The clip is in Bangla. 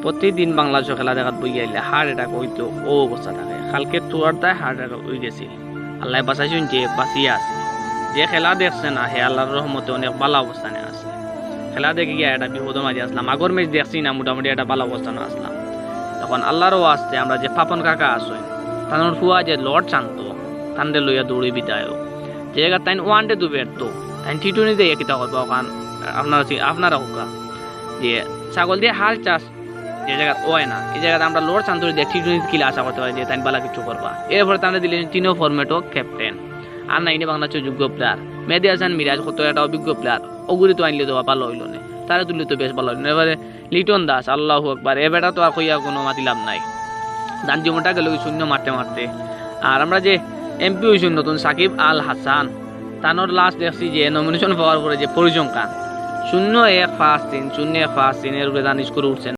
প্রতিদিন বাংলাদেশ খেলা দেখাত বই আইলে হার্ট অ্যাটাক হইতো ও অবস্থা থাকে কালকে তোয়ার দায় হার্ট অ্যাটাক হয়ে গেছিল আল্লাহ বাঁচাইছেন যে বাঁচিয়ে আছে যে খেলা দেখছে না হে আল্লাহর রহমতে অনেক ভালো অবস্থানে আছে খেলা দেখে গিয়ে একটা বিপদ মাঝে আসলাম আগর ম্যাচ দেখছি না মোটামুটি একটা ভালো অবস্থানে আসলাম তখন আল্লাহরও আসছে আমরা যে পাপন কাকা আসেন তানোর ফুয়া যে লর্ড শান্ত তান্ডে লইয়া দৌড়ি বিদায় যে জায়গা তাই ওয়ান ডে দুবের তো তাই টি-20 দিয়ে কিতা করবো ওখান আপনারা হোকা যে ছাগল দিয়ে হাল চাষ যে জায়গা হয় না এই জায়গাতে আমরা লর্ড শান্ত দিয়ে টি-20 কিলা আশা করতে পারি যে তাই বালা কিছু করবা এরপরে তারা দিলেন তিনও ফরম্যাটও ক্যাপ্টেন আর নাইনি বাংলাদেশের যোগ্য প্লেয়ার মেহেদী হাসান মিরাজ কত একটা অভিজ্ঞ প্লেয়ার ওগুলি তো আনলে তো ভালো হইল না তারা তুললে তো বেশ ভালো হইল এবারে লিটন দাস আল্লাহু আকবার এ বেটা তো আর কইয়া কোনো মাতিলাম নাই দান জীবনটা গেল শূন্য মারতে মারতে আর আমরা যে এমপি হয়েছি নতুন সাকিব আল হাসান তানোর লাস্ট দেখছি যে নমিনেশন পাওয়ার পরে যে পরিসংখ্যান 0-1-5-3 0-1-5-3 এর উপরে দানিশ করে উঠছেন